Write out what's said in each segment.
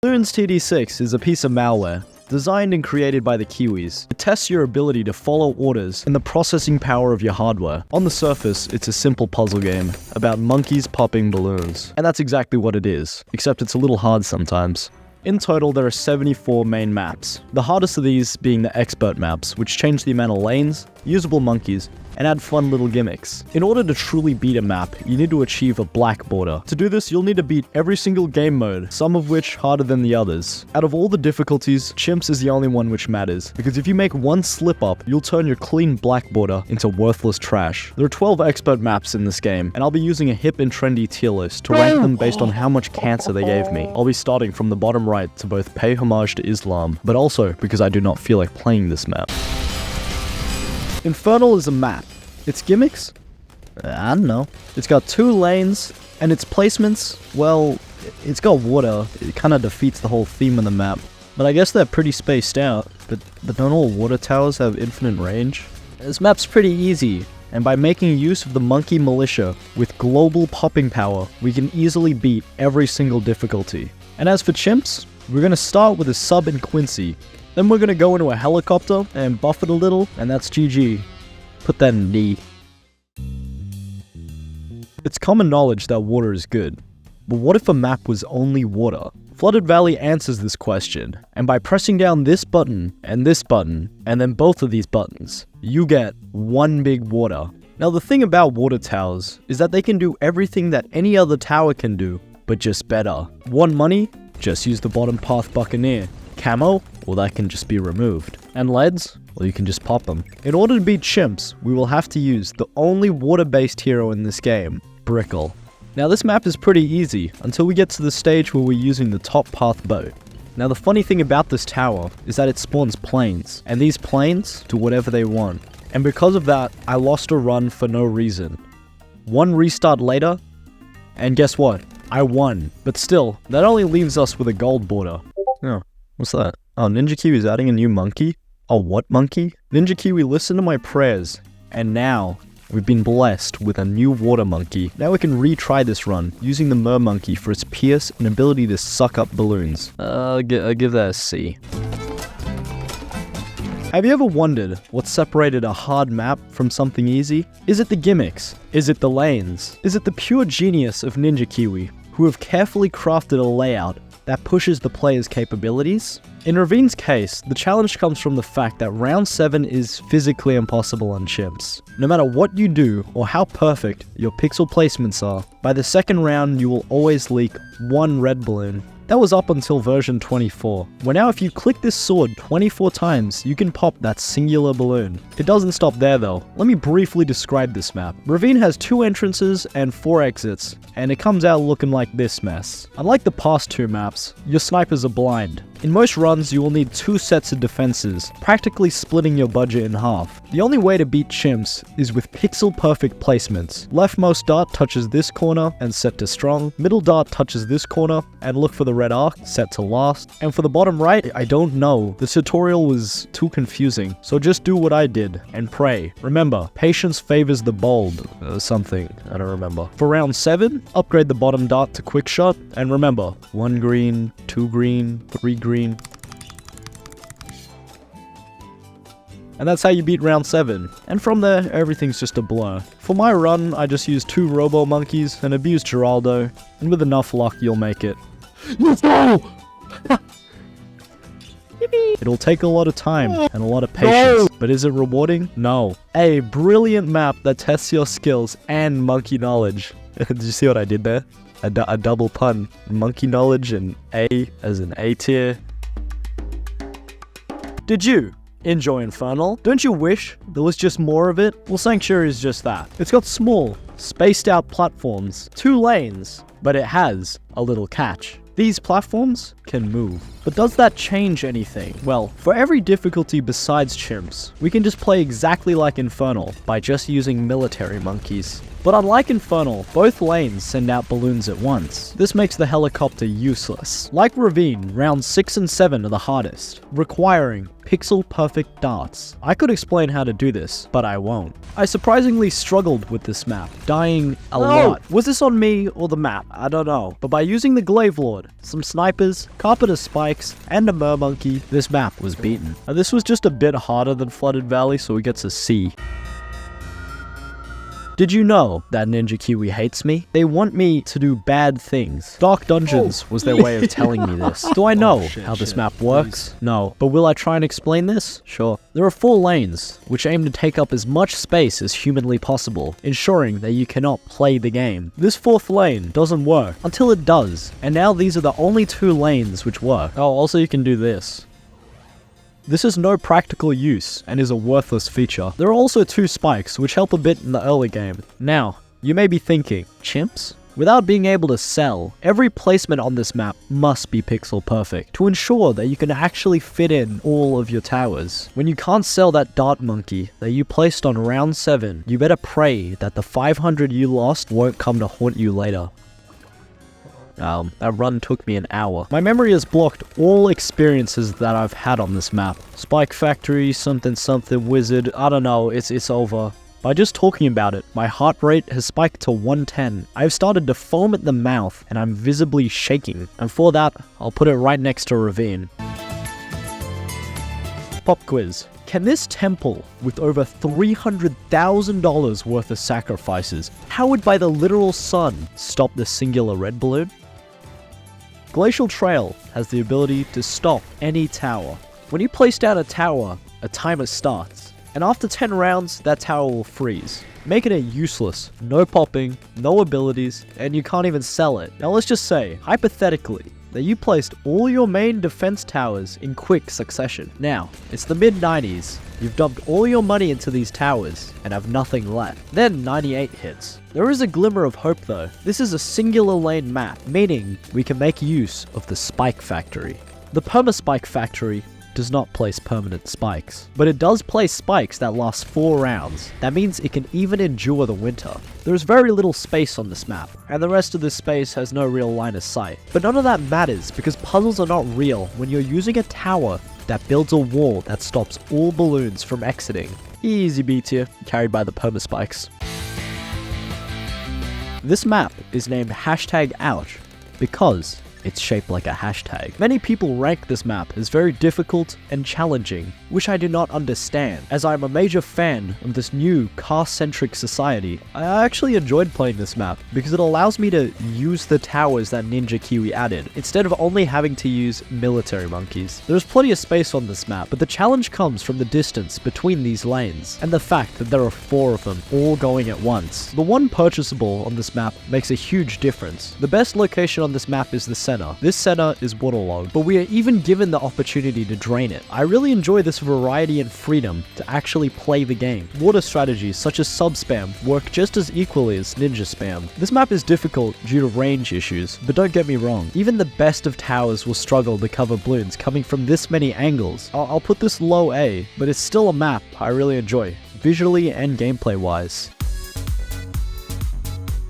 Bloons TD6 is a piece of malware designed and created by the Kiwis. It tests your ability to follow orders and the processing power of your hardware. On the surface, it's a simple puzzle game about monkeys popping balloons. And that's exactly what it is, except it's a little hard sometimes. In total, there are 74 main maps. The hardest of these being the expert maps, which change the amount of lanes, usable monkeys, and add fun little gimmicks. In order to truly beat a map, you need to achieve a black border. To do this, you'll need to beat every single game mode, some of which harder than the others. Out of all the difficulties, chimps is the only one which matters, because if you make one slip up, you'll turn your clean black border into worthless trash. There are 12 expert maps in this game, and I'll be using a hip and trendy tier list to rank them based on how much cancer they gave me. I'll be starting from the bottom right to both pay homage to Islam, but also because I do not feel like playing this map. Infernal is a map. Its gimmicks? I don't know. It's got 2 lanes, and its placements, well, it's got water. It kind of defeats the whole theme of the map. But I guess they're pretty spaced out. But don't all water towers have infinite range? This map's pretty easy, and by making use of the monkey militia with global popping power, we can easily beat every single difficulty. And as for chimps, we're going to start with a sub in Quincy. Then we're going to go into a helicopter and buff it a little, and that's GG. Put that in D. It's common knowledge that water is good, but what if a map was only water? Flooded Valley answers this question, and by pressing down this button, and then both of these buttons, you get one big water. Now the thing about water towers is that they can do everything that any other tower can do, but just better. Want money? Just use the bottom path Buccaneer. Camo? Well, that can just be removed. And leads? Well, you can just pop them. In order to beat chimps, we will have to use the only water-based hero in this game, Brickle. Now this map is pretty easy, until we get to the stage where we're using the top path boat. Now the funny thing about this tower is that it spawns planes, and these planes do whatever they want. And because of that, I lost a run for no reason. One restart later, and guess what? I won. But still, that only leaves us with a gold border. Oh, what's that? Oh, Ninja Kiwi's adding a new monkey? Oh, what monkey? Ninja Kiwi, listen to my prayers. And now, we've been blessed with a new water monkey. Now we can retry this run, using the mer monkey for its pierce and ability to suck up balloons. I'll give that a C. Have you ever wondered what separated a hard map from something easy? Is it the gimmicks? Is it the lanes? Is it the pure genius of Ninja Kiwi, who have carefully crafted a layout that pushes the player's capabilities? In Ravine's case, the challenge comes from the fact that round 7 is physically impossible on chimps. No matter what you do or how perfect your pixel placements are, by the second round you will always leak one red balloon. That was up until version 24, where now if you click this sword 24 times, you can pop that singular balloon. It doesn't stop there though. Let me briefly describe this map. Ravine has 2 entrances and 4 exits, and it comes out looking like this mess. Unlike the past 2 maps, your snipers are blind. In most runs, you will need 2 sets of defenses, practically splitting your budget in half. The only way to beat chimps is with pixel-perfect placements. Leftmost dart touches this corner and set to strong. Middle dart touches this corner and look for the red arc, set to last. And for the bottom right, I don't know. The tutorial was too confusing, so just do what I did and pray. Remember, patience favors the bold. Something, I don't remember. For round 7, upgrade the bottom dart to quick shot, and remember, 1 green, 2 green, 3 green. And that's how you beat round 7. And from there, everything's just a blur. For my run, I just used 2 robo monkeys and abused Geraldo, and with enough luck, you'll make it. Let's go! It'll take a lot of time and a lot of patience, but is it rewarding? No. A brilliant map that tests your skills and monkey knowledge. Did you see what I did there? A double pun. Monkey knowledge and A as in A tier. Did you enjoy Infernal? Don't you wish there was just more of it? Well, Sanctuary is just that. It's got small, spaced out platforms, 2 lanes, but it has a little catch. These platforms can move. But does that change anything? Well, for every difficulty besides chimps, we can just play exactly like Infernal by just using military monkeys. But unlike Infernal, both lanes send out balloons at once. This makes the helicopter useless. Like Ravine, rounds 6 and 7 are the hardest, requiring pixel-perfect darts. I could explain how to do this, but I won't. I surprisingly struggled with this map, dying a lot. Was this on me or the map? I don't know. But by using the Glaive, some snipers, carpenter spikes, and a mermonkey, this map was beaten. Now, this was just a bit harder than Flooded Valley, so it gets a C. Did you know that Ninja Kiwi hates me? They want me to do bad things. Dark Dungeons was their way of telling me this. Do I know how this map works? No. But will I try and explain this? Sure. There are 4 lanes, which aim to take up as much space as humanly possible, ensuring that you cannot play the game. This 4th lane doesn't work until it does, and now these are the only 2 lanes which work. Oh, also you can do this. This is no practical use and is a worthless feature. There are also 2 spikes, which help a bit in the early game. Now, you may be thinking, chimps? Without being able to sell, every placement on this map must be pixel perfect to ensure that you can actually fit in all of your towers. When you can't sell that dart monkey that you placed on round 7, you better pray that the 500 you lost won't come to haunt you later. That run took me an hour. My memory has blocked all experiences that I've had on this map. Spike Factory, something wizard, I don't know, it's over. By just talking about it, my heart rate has spiked to 110. I've started to foam at the mouth, and I'm visibly shaking. And for that, I'll put it right next to Ravine. Pop quiz. Can this temple, with over $300,000 worth of sacrifices, powered by the literal sun, stop the singular red balloon? Glacial Trail has the ability to stop any tower. When you place down a tower, a timer starts, and after 10 rounds, that tower will freeze, making it useless. No popping, no abilities, and you can't even sell it. Now let's just say, hypothetically, that you placed all your main defense towers in quick succession. Now, it's the mid-90s, you've dumped all your money into these towers, and have nothing left. Then 98 hits. There is a glimmer of hope though. This is a singular lane map, meaning we can make use of the Spike Factory. The Perma-Spike Factory does not place permanent spikes, but it does place spikes that last 4 rounds. That means it can even endure the winter. There is very little space on this map, and the rest of this space has no real line of sight. But none of that matters, because puzzles are not real when you're using a tower that builds a wall that stops all balloons from exiting. Easy B tier, carried by the perma spikes. This map is named #ouch because it's shaped like a hashtag. Many people rank this map as very difficult and challenging, which I do not understand, as I am a major fan of this new car-centric society. I actually enjoyed playing this map because it allows me to use the towers that Ninja Kiwi added, instead of only having to use military monkeys. There's plenty of space on this map, but the challenge comes from the distance between these lanes, and the fact that there are 4 of them all going at once. The one purchasable on this map makes a huge difference. The best location on this map is the center. This center is waterlogged, but we are even given the opportunity to drain it. I really enjoy this variety and freedom to actually play the game. Water strategies such as sub-spam work just as equally as ninja spam. This map is difficult due to range issues, but don't get me wrong, even the best of towers will struggle to cover Bloons coming from this many angles. I'll put this low A, but it's still a map I really enjoy, visually and gameplay wise.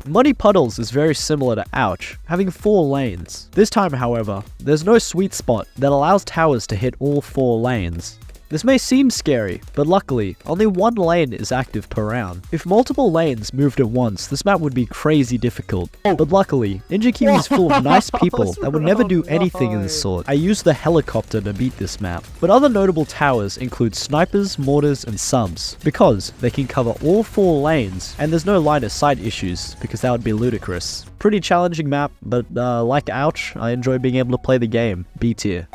Muddy Puddles is very similar to Ouch, having 4 lanes. This time, however, there's no sweet spot that allows towers to hit all 4 lanes. This may seem scary, but luckily, only 1 lane is active per round. If multiple lanes moved at once, this map would be crazy difficult. But luckily, Ninja Kiwi is full of nice people that would never do anything of this sort. I used the helicopter to beat this map. But other notable towers include snipers, mortars, and subs, because they can cover all 4 lanes, and there's no line of sight issues, because that would be ludicrous. Pretty challenging map, but like Ouch, I enjoy being able to play the game. B tier.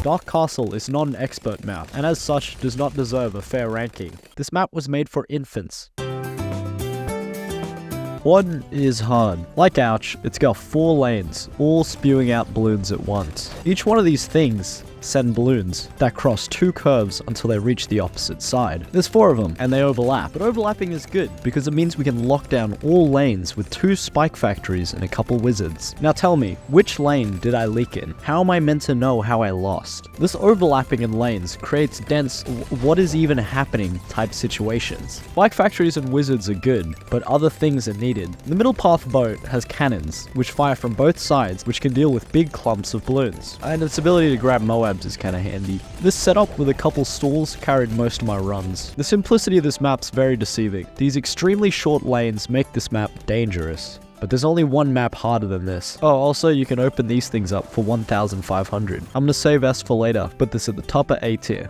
Dark Castle is not an expert map, and as such does not deserve a fair ranking. This map was made for infants. 1 is hard. Like Ouch, it's got 4 lanes, all spewing out balloons at once. Each one of these things send balloons that cross 2 curves until they reach the opposite side. There's 4 of them, and they overlap. But overlapping is good, because it means we can lock down all lanes with 2 spike factories and a couple wizards. Now tell me, which lane did I leak in? How am I meant to know how I lost? This overlapping in lanes creates dense what is even happening type situations. Spike factories and wizards are good, but other things are needed. The middle path boat has cannons, which fire from both sides, which can deal with big clumps of balloons. And its ability to grab Moabs is kinda handy. This setup with a couple stalls carried most of my runs. The simplicity of this map's very deceiving. These extremely short lanes make this map dangerous. But there's only one map harder than this. Oh, also you can open these things up for 1,500. I'm gonna save S for later, put this at the top of A tier.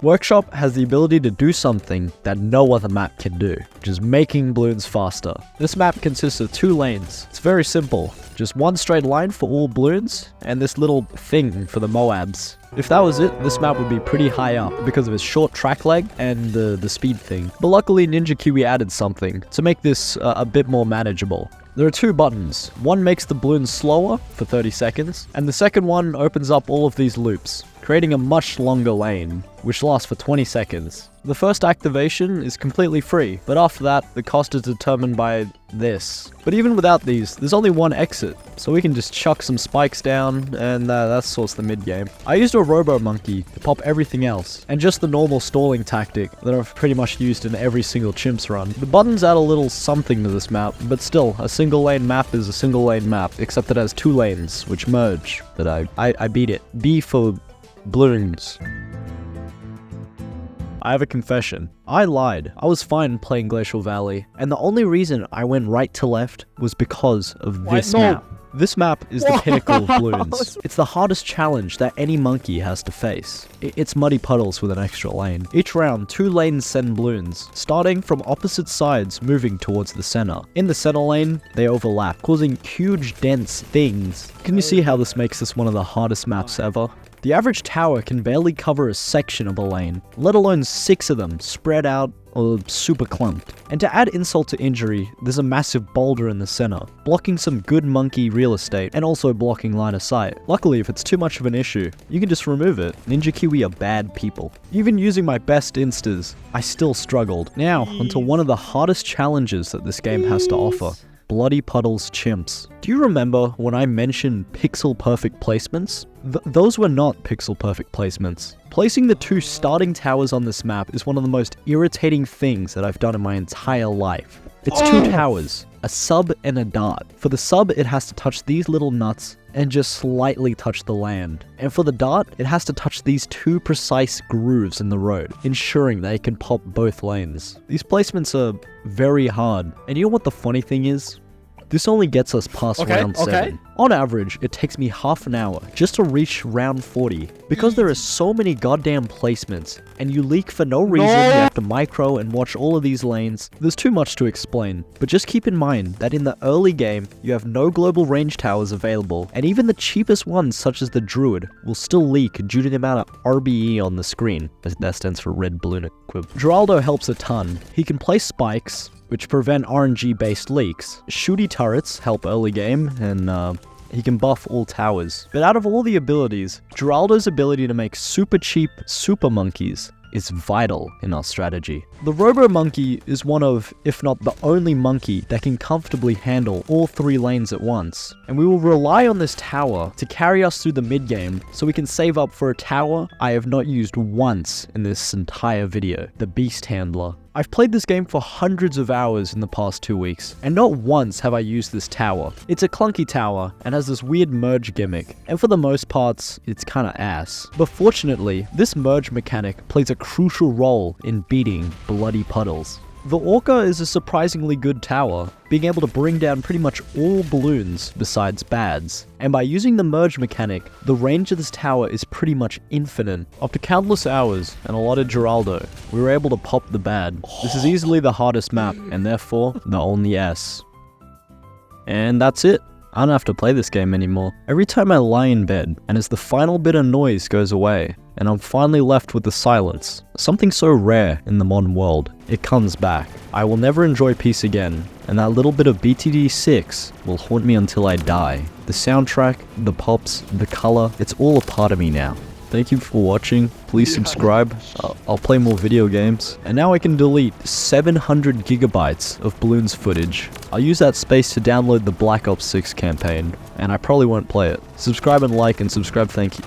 Workshop has the ability to do something that no other map can do, which is making balloons faster. This map consists of 2 lanes. It's very simple. Just one straight line for all balloons, and this little thing for the Moabs. If that was it, this map would be pretty high up because of its short track leg and the speed thing. But luckily Ninja Kiwi added something to make this a bit more manageable. There are 2 buttons. One makes the balloons slower for 30 seconds, and the second one opens up all of these loops, creating a much longer lane, which lasts for 20 seconds. The first activation is completely free, but after that, the cost is determined by this. But even without these, there's only one exit, so we can just chuck some spikes down, and that sorts the mid-game. I used a Robo Monkey to pop everything else, and just the normal stalling tactic that I've pretty much used in every single Chimps run. The buttons add a little something to this map, but still, a single lane map is a single lane map, except it has 2 lanes, which merge. That I beat it. B for Bloons. I have a confession. I lied. I was fine playing Glacial Valley, and the only reason I went right to left was because of this map. This map is the pinnacle of Bloons. It's the hardest challenge that any monkey has to face. It's muddy puddles with an extra lane. Each round, 2 lanes send balloons, starting from opposite sides moving towards the center. In the center lane, they overlap, causing huge dense things. Can you see how this makes this one of the hardest maps ever? The average tower can barely cover a section of a lane, let alone 6 of them spread out or super clumped. And to add insult to injury, there's a massive boulder in the center, blocking some good monkey real estate and also blocking line of sight. Luckily, if it's too much of an issue, you can just remove it. Ninja Kiwi are bad people. Even using my best instas, I still struggled. Now, onto one of the hardest challenges that this game has to offer. Bloody Puddles Chimps. Do you remember when I mentioned pixel perfect placements? Those were not pixel perfect placements. Placing the 2 starting towers on this map is one of the most irritating things that I've done in my entire life. It's 2 towers, a sub and a dart. For the sub, it has to touch these little nuts and just slightly touch the land. And for the dart, it has to touch these 2 precise grooves in the road, ensuring that it can pop both lanes. These placements are very hard. And you know what the funny thing is? This only gets us past round 7. On average, it takes me half an hour just to reach round 40. Because there are so many goddamn placements, and you leak for no reason, you have to micro and watch all of these lanes, there's too much to explain. But just keep in mind that in the early game, you have no global range towers available, and even the cheapest ones such as the Druid will still leak due to the amount of RBE on the screen. That stands for Red Balloon Equip. Geraldo helps a ton. He can place spikes, which prevent RNG-based leaks. Shooty turrets help early game, and he can buff all towers. But out of all the abilities, Geraldo's ability to make super cheap super monkeys is vital in our strategy. The Robo Monkey is one of, if not the only monkey that can comfortably handle all 3 lanes at once. And we will rely on this tower to carry us through the mid-game so we can save up for a tower I have not used once in this entire video, the Beast Handler. I've played this game for hundreds of hours in the past 2 weeks, and not once have I used this tower. It's a clunky tower, and has this weird merge gimmick, and for the most parts, it's kinda ass. But fortunately, this merge mechanic plays a crucial role in beating Bloody Puddles. The Orca is a surprisingly good tower, being able to bring down pretty much all balloons besides bads. And by using the merge mechanic, the range of this tower is pretty much infinite. After countless hours and a lot of Geraldo, we were able to pop the bad. This is easily the hardest map, and therefore, the only S. And that's it. I don't have to play this game anymore. Every time I lie in bed, and as the final bit of noise goes away, and I'm finally left with the silence, something so rare in the modern world, it comes back. I will never enjoy peace again, and that little bit of BTD6 will haunt me until I die. The soundtrack, the pops, the color, it's all a part of me now. Thank you for watching. Please subscribe. I'll play more video games. And now I can delete 700 gigabytes of Bloons footage. I'll use that space to download the Black Ops 6 campaign, and I probably won't play it. Subscribe and like and subscribe, thank you.